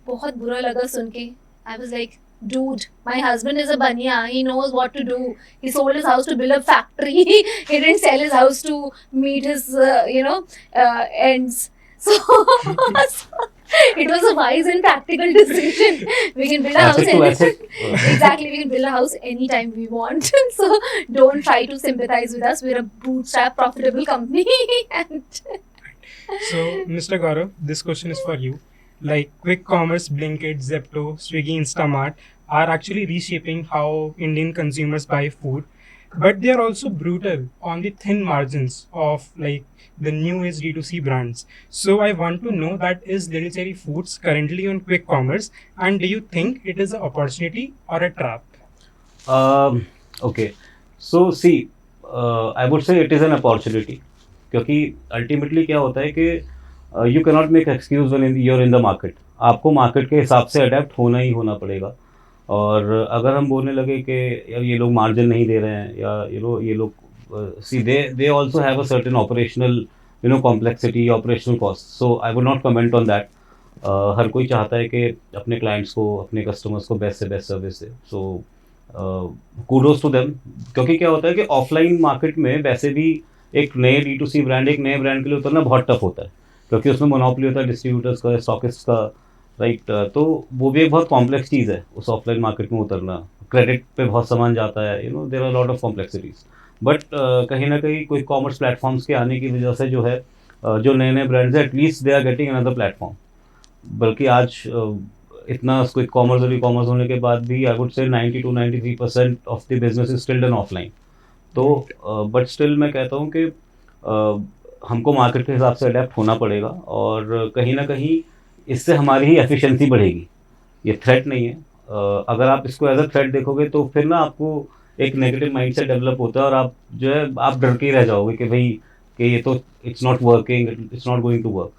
बहुत बुरा लगा सुन के. I was like, dude, my husband is a baniya. He knows what to do. He sold his house to build a factory. He didn't sell his house to meet his, ends. So it was a wise and practical decision. We can build a house exactly. We can build a house anytime we want. So don't try to sympathize with us. We're a bootstrap profitable company. And So, Mr. Gaurav, this question is for you. Like quick commerce, Blinkit, Zepto, Swiggy, Instamart are actually reshaping how Indian consumers buy food, but they are also brutal on the thin margins of like the new age D2C brands. So I want to know that is Little Cherry Foods currently on quick commerce, and do you think it is an opportunity or a trap? Okay, so see, I would say it is an opportunity. क्योंकि ultimately क्या होता है कि you can not make excuse when you're in the market. आपको market के हिसाब से adapt होना ही होना पड़ेगा. और अगर हम बोलने लगे कि यार ये लोग मार्जिन नहीं दे रहे हैं या ये लोग see they also have a certain operational complexity, operational cost. So I would not comment on that. हर कोई चाहता है कि अपने क्लाइंट्स को, अपने कस्टमर्स को बेस्ट से बेस्ट सर्विस दे. So kudos to them. क्योंकि क्या होता है कि ऑफलाइन मार्केट में वैसे भी एक नए D2C ब्रांड, एक नए ब्रांड के लिए उतरना बहुत टफ होता है क्योंकि उसमें मोनोपोली होता है डिस्ट्रीब्यूटर्स का, स्टॉकिस्ट का, राइट. तो वो भी एक बहुत कॉम्प्लेक्स चीज़ है उस ऑफलाइन मार्केट में उतरना. क्रेडिट पे बहुत सामान जाता है, there are lot of complexities. But कहीं ना कहीं कोई कॉमर्स प्लेटफॉर्म्स के आने की वजह से जो है जो नए नए ब्रांड्स हैं at least they are getting another platform. बल्कि आज इतना क्विक कॉमर्स और ई कॉमर्स होने के बाद भी आई वुड से 90 to 93% of the business is still done offline. तो बट स्टिल मैं कहता हूँ कि हमको मार्केट के हिसाब से अडेप्ट होना पड़ेगा और कहीं ना कहीं इससे हमारी ही एफिशिएंसी बढ़ेगी. ये थ्रेट नहीं है. अगर आप इसको एज अ थ्रेट देखोगे तो फिर ना आपको एक नेगेटिव माइंडसेट डेवलप होता है और आप जो है आप डर के ही रह जाओगे कि भाई कि ये तो it's not working, it's not going to work.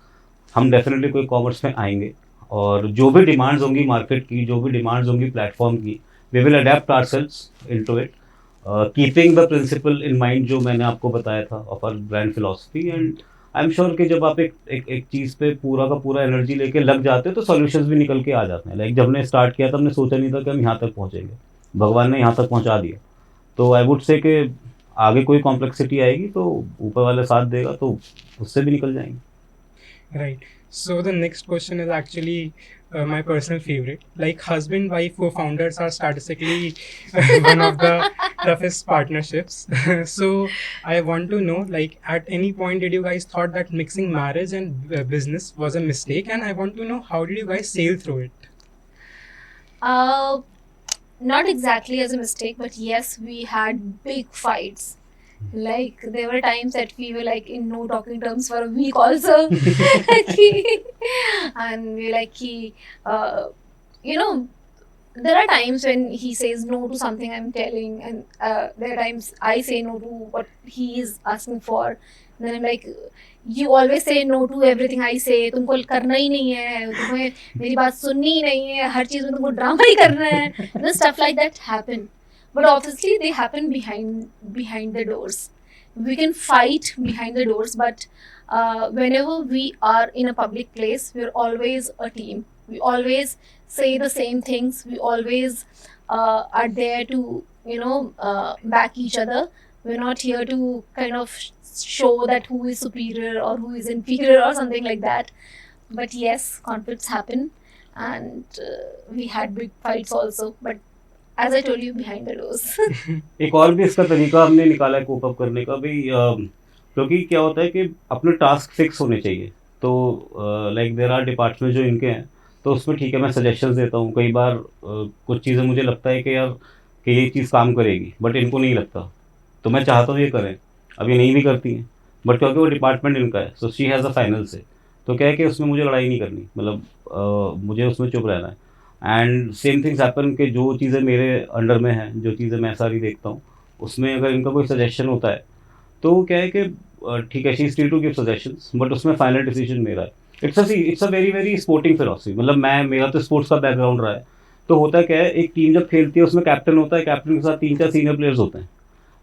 हम डेफिनेटली कोई कॉमर्स में आएंगे और जो भी डिमांड्स होंगी मार्केट की, जो भी डिमांड्स होंगी प्लेटफॉर्म की, we will adapt ourselves into it, keeping the principle in mind जो मैंने आपको बताया था of our brand philosophy. And I am sure कि जब आप एक चीज़ पे पूरा का पूरा एनर्जी लेके लग जाते हो तो सॉल्यूशंस भी निकल के आ जाते हैं. लाइक जब हमने स्टार्ट किया था हमने सोचा नहीं था कि हम यहाँ तक पहुँचेंगे. भगवान ने यहाँ तक पहुँचा दिया. तो आई वुड से कि आगे कोई कॉम्प्लेक्सिटी आएगी तो ऊपर वाला साथ देगा तो उससे भी निकल जाएंगे. Right. So the next question is actually my personal favorite. Like husband-wife co-founders are statistically one of the toughest partnerships. So I want to know, like, at any point did you guys thought that mixing marriage and business was a mistake? And I want to know how did you guys sail through it? Not exactly as a mistake, but yes, we had big fights. Like there were times that we were like in no talking terms for a week also. And we're like there are times when he says no to something I'm telling, and there are times I say no to what he is asking for. And then I'm like, you always say no to everything I say. तुमको करना ही नहीं है, तुम्हें मेरी बात सुननी ही नहीं है, हर चीज़ में तुमको ड्रामा ही करना है. Stuff like that happen. But obviously they happen behind the doors. We can fight behind the doors, but whenever we are in a public place, we're always a team. We always say the same things. We always are there to, back each other. We're not here to kind of show that who is superior or who is inferior or something like that. But yes, conflicts happen, and we had big fights also. But as I told you, behind the doors. एक और भी इसका तरीका हमने निकाला है cope up करने का भी, क्योंकि क्या होता है कि अपने टास्क फिक्स होने चाहिए। तो लाइक देयर आर डिपार्टमेंट जो इनके हैं, तो उसमें ठीक है मैं सजेशंस देता हूँ। कई बार कुछ चीज़ें मुझे लगता है कि यार कि ये चीज़ काम करेगी, बट इनको नहीं लगता, तो मैं चाहता हूँ ये करें, अब ये नहीं भी करती हैं, बट क्योंकि वो डिपार्टमेंट इनका है, so she has a final से। तो क्या है कि उसमें मुझे लड़ाई नहीं करनी, मतलब मुझे उसमें चुप रहना है। एंड सेम थिंग्स हैपन कि जो चीज़ें मेरे अंडर में हैं, जो चीज़ें मैं सारी देखता हूँ, उसमें अगर इनका कोई सजेशन होता है तो क्या है कि ठीक है, she is free to give suggestions, but उसमें फाइनल डिसीजन मेरा है। It's a very very sporting philosophy, मतलब मेरा तो स्पोर्ट्स का बैकग्राउंड रहा है। तो होता क्या है, एक टीम जब खेलती है उसमें कैप्टन होता है, कैप्टन के साथ 3-4 सीनियर प्लेयर्स होते हैं।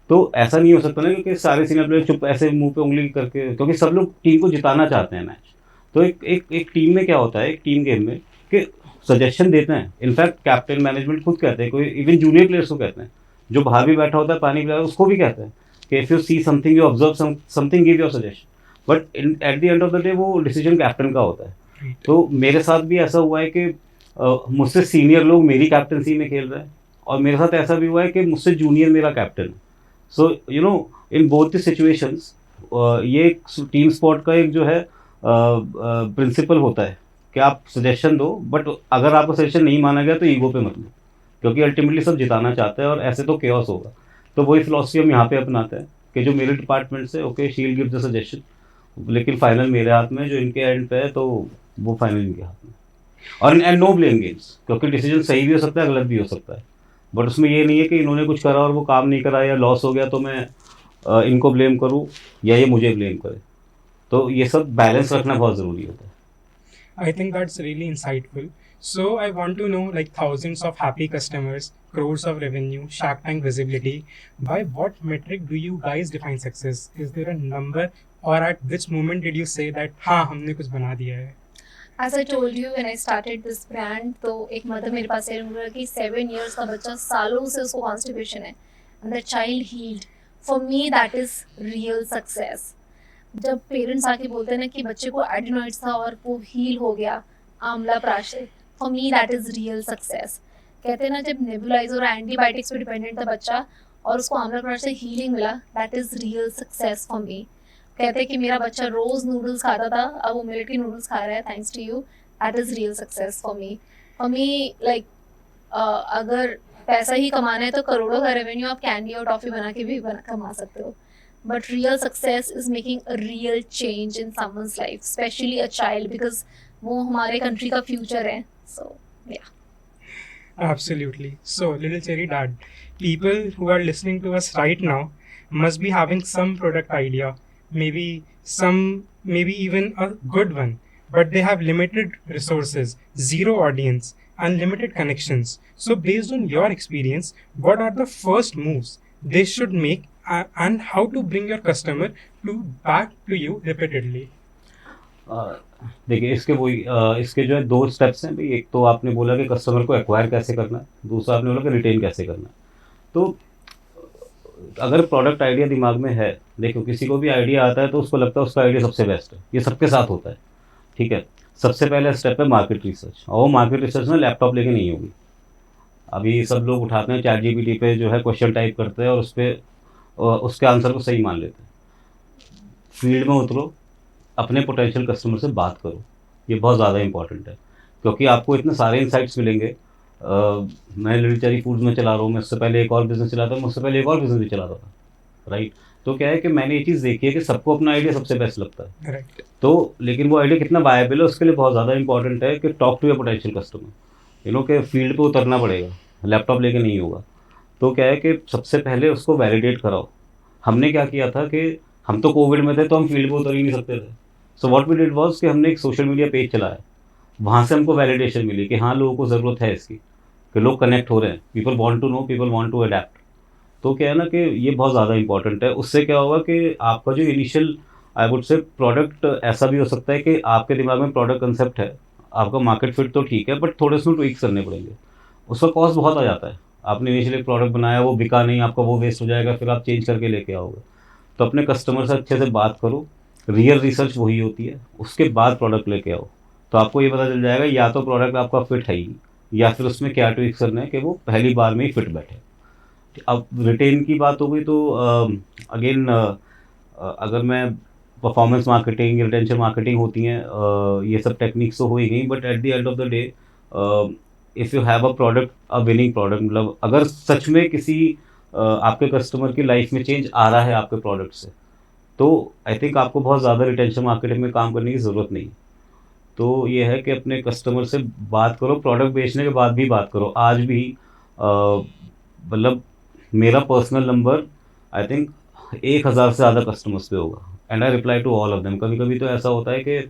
तो ऐसा नहीं हो सकता ना कि सारे सीनियर प्लेयर चुप ऐसे मुंह पे उंगली करके, क्योंकि सब लोग टीम को जिताना चाहते हैं मैच। तो एक टीम में क्या होता है, एक टीम गेम में कि सजेशन देते हैं। इनफैक्ट कैप्टन मैनेजमेंट खुद कहते हैं, कोई इवन जूनियर प्लेयर्स को कहते हैं, जो बाहर भी बैठा होता है पानी पिला उसको भी कहते हैं कि if you see something, you observe something, give your suggestion. But at the end of the day वो डिसीजन कैप्टन का होता है। तो मेरे साथ भी ऐसा हुआ है कि मुझसे सीनियर लोग मेरी कैप्टनसी में खेल रहे हैं, और मेरे साथ ऐसा भी हुआ है कि मुझसे जूनियर मेरा कैप्टन है। So you know, in both the situations ये एक टीम स्पोर्ट का एक जो है प्रिंसिपल होता है कि आप सजेशन दो, बट अगर आपका सजेशन नहीं माना गया तो ईगो पे मत लो, क्योंकि अल्टीमेटली सब जिताना चाहते हैं और ऐसे तो केओस होगा। तो वही फिलॉसफी हम यहाँ पे अपनाते हैं कि जो मेरे डिपार्टमेंट से okay she will give the suggestion, लेकिन फाइनल मेरे हाथ में, जो इनके एंड पे है तो वो फाइनल इनके हाथ में। और एंड नो ब्लेम गेम्स, क्योंकि डिसीजन सही भी हो सकता है, गलत भी हो सकता है, बट उसमें ये नहीं है कि इन्होंने कुछ करा और वो काम नहीं करा या लॉस हो गया तो मैं इनको ब्लेम करूँ या ये मुझे ब्लेम करे। तो ये सब बैलेंस रखना बहुत ज़रूरी होता है। I think that's really insightful. So I want to know, like thousands of happy customers, crores of revenue, Shark Tank visibility. By what metric do you guys define success? Is there a number, or at which moment did you say that हाँ हमने कुछ बना दिया है? As I told you when I started this brand, तो एक mother मेरे पास है कि 7 years का बच्चा, सालों से उसको कॉन्स्टिपेशन है, and the child healed. For me that is real success. जब पेरेंट्स आके बोलते हैं ना कि बच्चे को एडिनोइड्स था और वो हील हो गया, आंवला प्राशर, for me that is real success. कहते हैं ना, जब नेबुलाइजर और एंटीबायोटिक्स पे डिपेंडेंट था बच्चा और उसको आंवला प्राशर से हीलिंग मिला, that is real success for मी। कहते हैं कि मेरा बच्चा रोज नूडल्स खाता था, अब वो मिलिट्री नूडल्स खा रहा है thanks to you, that is real success for me. Like अगर पैसा ही कमाना है तो करोड़ों का रेवेन्यू आप कैंडी और टॉफी बना के भी कमा सकते हो, but real success is making a real change in someone's life, especially a child, because वो हमारे country का future है। So yeah. Absolutely. So, Little Cherry Dad, people who are listening to us right now must be having some product idea, maybe even a good one, but they have limited resources, zero audience, and limited connections. So, based on your experience, what are the first moves they should make, and how to bring your customer back to you repeatedly? देखिए, इसके जो है 2 steps हैं भाई। एक तो आपने बोला कि कस्टमर को एक्वायर कैसे करना है, दूसरा आपने बोला कि रिटेन कैसे करना है। तो अगर प्रोडक्ट आइडिया दिमाग में है, देखो किसी को भी आइडिया आता है तो उसको लगता है उसका आइडिया सबसे बेस्ट है, ये सबके साथ होता है, ठीक है। सबसे पहला स्टेप है मार्केट रिसर्च, और वो मार्केट रिसर्च में लैपटॉप लेके नहीं होगी। अभी सब लोग उठाते हैं चैट जीपीटी पे जो है क्वेश्चन टाइप करते हैं और उस पर उसके आंसर को सही मान लेते हैं। फील्ड में उतरो, अपने पोटेंशियल कस्टमर से बात करो, ये बहुत ज़्यादा इंपॉर्टेंट है, क्योंकि आपको इतने सारे इंसाइट्स मिलेंगे। मैं लिटिल चेरी फूड्स में चला रहा हूँ, मैं उससे पहले एक और बिज़नेस चलाता हूँ, मुझसे पहले एक और बिज़नेस भी चलाता था, राइट। तो क्या है कि मैंने ये चीज़ देखी है कि सबको अपना आइडिया सबसे बेस्ट लगता है, Right. तो लेकिन वो आइडिया कितना वायबल है उसके लिए बहुत ज़्यादा इंपॉर्टेंट है कि talk to your potential customer, के फील्ड पे उतरना पड़ेगा, लैपटॉप लेके नहीं होगा। तो क्या है कि सबसे पहले उसको वैलिडेट कराओ। हमने क्या किया था कि हम तो कोविड में थे तो हम फील्ड पे उतर ही नहीं सकते थे, so what we did was कि हमने एक सोशल मीडिया पेज चलाया, वहाँ से हमको वैलिडेशन मिली कि हाँ लोगों को ज़रूरत है इसकी, कि लोग कनेक्ट हो रहे हैं, people want to know, people want to adapt. तो क्या है ना कि ये बहुत ज़्यादा इंपॉर्टेंट है। उससे क्या होगा कि आपका जो इनिशियल आई वुड से प्रोडक्ट ऐसा भी हो सकता है कि आपके दिमाग में प्रोडक्ट कंसेप्ट है, आपका मार्केट फिट तो ठीक है, बट थोड़े उसमें ट्विक्स करने पड़ेंगे। उसका कॉस्ट बहुत आ जाता है। आपने इनिशियली प्रोडक्ट बनाया, वो बिका नहीं, आपका वो वेस्ट हो जाएगा, फिर आप चेंज करके लेके आओगे। तो अपने कस्टमर से अच्छे से बात करो, रियल रिसर्च वही होती है, उसके बाद प्रोडक्ट लेके आओ। तो आपको ये पता चल जाएगा या तो प्रोडक्ट आपका फिट है ही, या फिर उसमें क्या ट्विक्स करना है कि वो पहली बार में ही फिट बैठे। अब रिटेन की बात हो गई तो अगेन अगर मैं परफॉर्मेंस मार्केटिंग, रिटेंशन मार्केटिंग होती हैं, ये सब टेक्निक्स तो हो ही गई, but at the end of the day if you have a product, a winning product, मतलब अगर सच में किसी आपके कस्टमर की लाइफ में चेंज आ रहा है आपके प्रोडक्ट से, तो आई थिंक आपको बहुत ज़्यादा रिटेंशन मार्केटिंग में काम करने की ज़रूरत नहीं। तो ये है कि अपने कस्टमर से बात करो, प्रोडक्ट बेचने के बाद भी बात करो। आज भी मतलब मेरा पर्सनल नंबर आई थिंक 1000 से ज़्यादा कस्टमर्स पे होगा, and I reply to all of them. कभी कभी तो ऐसा होता है कि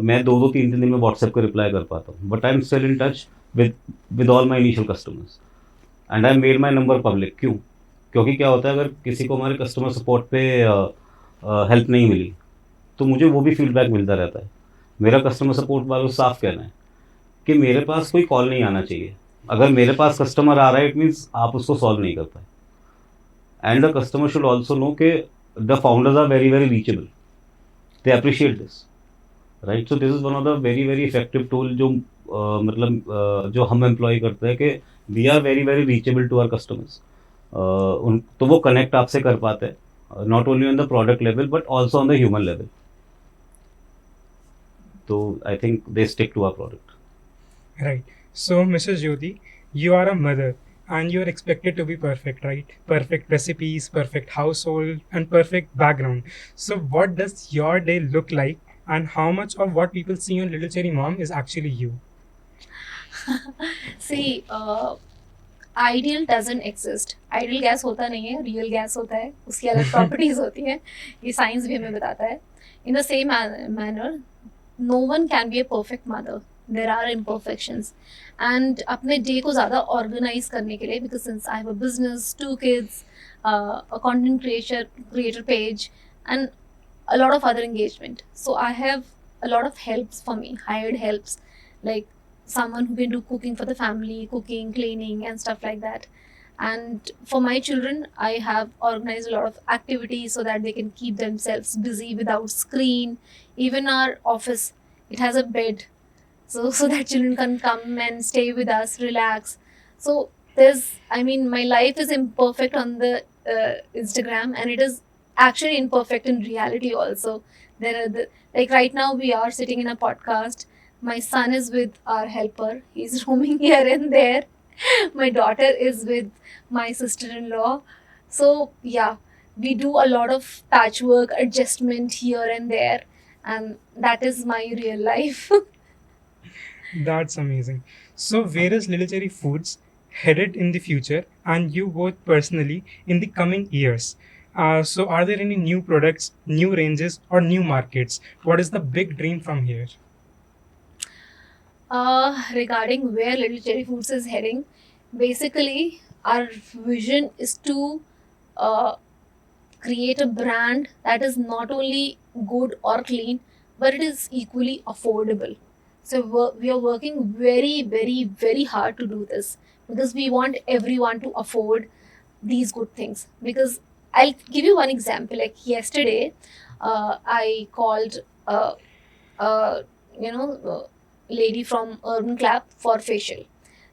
मैं 2-2 3-3 दिन में व्हाट्सएप को रिप्लाई कर पाता हूँ, but I am still in touch with all my initial customers, and I made my number public. क्यों? क्योंकि क्या होता है, अगर किसी को हमारे कस्टमर सपोर्ट पे हेल्प नहीं मिली, तो मुझे वो भी फीडबैक मिलता रहता है। मेरा कस्टमर सपोर्ट वालों से साफ कहना है कि मेरे पास कोई कॉल नहीं आना चाहिए। अगर मेरे पास कस्टमर आ रहा है, इट मीन्स आप उसको सॉल्व नहीं कर पाए। And the customer should also know कि the founders are very very reachable, they appreciate this, right? So this is one of the very very effective tool जो जो हम एम्प्लॉय करते हैं, कि we are very very reachable to our customers. उन तो वो कनेक्ट आपसे कर पाते हैं, not only on the product level but also on the human level. तो I think they stick to our product. Right. So, Mrs. Jyoti, you are a mother and you're expected to be perfect, right? Perfect recipes, perfect household, and perfect background. So, what does your day look like, and how much of what people see on Little Cherry Mom is actually you? See, ideal doesn't exist. Ideal gas होता नहीं है, real gas होता है, उसकी अलग properties होती हैं, ये साइंस भी हमें बताता है। In the same manner, no one can be a perfect mother, there are imperfections. And अपने डे को ज़्यादा ऑर्गेनाइज करने के लिए, because since I have a business, 2 kids, a content creator page, and a lot of other engagement, so I have a lot of helps for me, hired helps, like someone who can do cooking for the family, cooking, cleaning, and stuff like that. And for my children, I have organized a lot of activities so that they can keep themselves busy without screen. Even our office, it has a bed, so that children can come and stay with us, relax. So my life is imperfect on the Instagram, and it is actually imperfect in reality also. There are like right now we are sitting in a podcast. My son is with our helper, he's roaming here and there. My daughter is with my sister-in-law. So yeah, we do a lot of patchwork adjustment here and there, and that is my real life. That's amazing. So, where is Little Cherry Foods headed in the future, and you both personally in the coming years? So, are there any new products, new ranges, or new markets? What is the big dream from here? Regarding where Little Cherry Foods is heading, basically our vision is to create a brand that is not only good or clean, but it is equally affordable. So we are working very, very, very hard to do this, because we want everyone to afford these good things. Because I'll give you one example. Like yesterday, I called lady from Urban Clap for facial.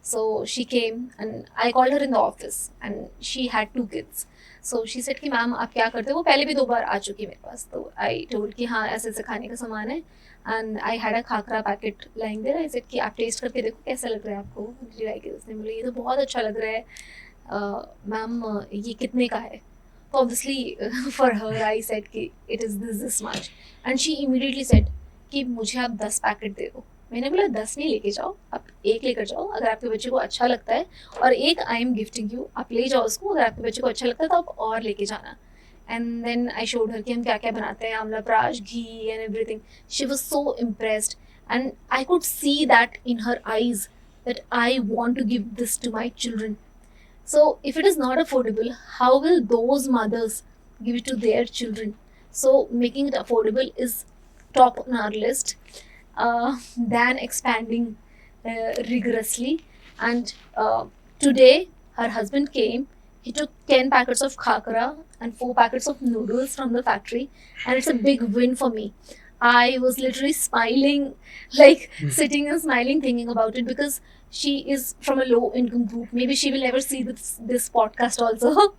So she came and I called her in the office, and she had 2 kids. So she said कि ma'am आप क्या करते हो? वो पहले भी 2 बार आ चुकी मेरे पास, तो आई टोल्ड कि हाँ ऐसे ऐसे खाने का सामान है, and I had a khakhra packet lying there. I said कि आप टेस्ट करके देखो कैसा लग रहा है आपको। लाइक उसने बोला ये तो बहुत अच्छा लग रहा है मैम, ये कितने का है? तो obviously for her I said कि it is this much, and she immediately said कि मुझे आप 10 पैकेट दे दो। मैंने बोला 10 नहीं लेके जाओ, आप 1 लेकर जाओ, अगर आपके बच्चे को अच्छा लगता है, और 1 आई एम गिफ्टिंग यू, आप ले जाओ उसको, अगर आपके बच्चे को अच्छा लगता है तो आप और लेके जाना। And then I showed her कि हम क्या क्या बनाते हैं, amla prash, ghee and everything. She was so impressed, and I could see that in her eyes that I want to give this to my children. So if it is not affordable, how will those mothers give it to their children? So making it affordable is top on our list. than expanding rigorously. And today, her husband came. He took 10 packets of khakra and 4 packets of noodles from the factory, and it's a big win for me. I was literally smiling, like sitting and smiling, thinking about it, because she is from a low income group. Maybe she will never see this podcast also,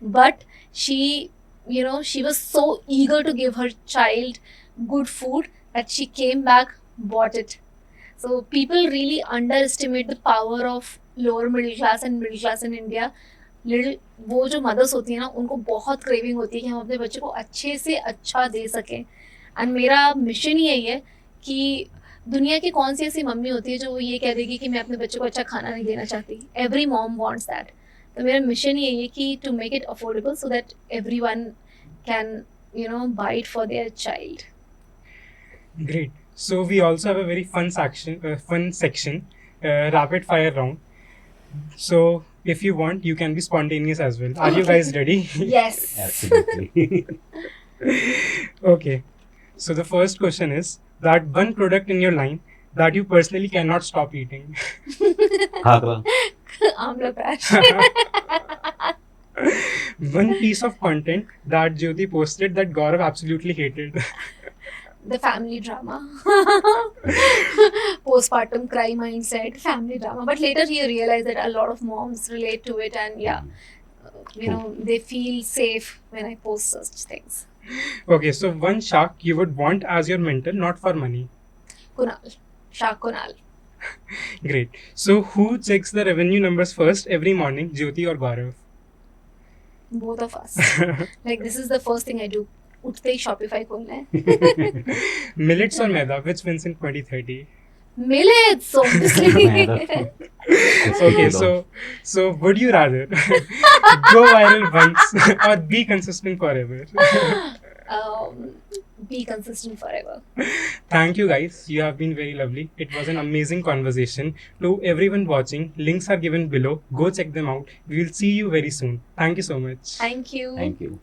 but she, you know, she was so eager to give her child good food that she came back, bought it. So people really underestimate the power of lower middle class and middle class in India. Little वो जो mother's होती है ना, उनको बहुत craving होती है कि हम अपने बच्चे को अच्छे से अच्छा दे सकें. एंड मेरा मिशन ही यही है कि दुनिया की कौन सी ऐसी मम्मी होती है जो वो ये कह देगी कि मैं अपने बच्चे को अच्छा खाना नहीं देना चाहती. Every mom wants that. तो मेरा मिशन ही यही है कि to make it affordable so that everyone can, you know, buy it for their child. Great. So we also have a very fun section, rapid fire round. So if you want, you can be spontaneous as well. Are you guys ready? Yes. Absolutely. Okay. So the first question is that one product in your line that you personally cannot stop eating. Khakra. Amla Prash. One piece of content that Jyoti posted that Gaurav absolutely hated. The family drama. Postpartum cry mindset, family drama. But later he realized that a lot of moms relate to it, and you know, they feel safe when I post such things. Okay, so one shark you would want as your mentor, not for money. Kunal. Shark Kunal. Great. So who checks the revenue numbers first every morning, Jyoti or Gaurav? Both of us. Like, this is the first thing I do. उठते ही Shopify खोलना है. Millets or maida, which wins in 2030? Millets, obviously. Okay, so would you rather go viral once or be consistent forever? Be consistent forever. Thank you guys. You have been very lovely. It was an amazing conversation. To everyone watching, links are given below. Go check them out. We will see you very soon. Thank you so much. Thank you. Thank you.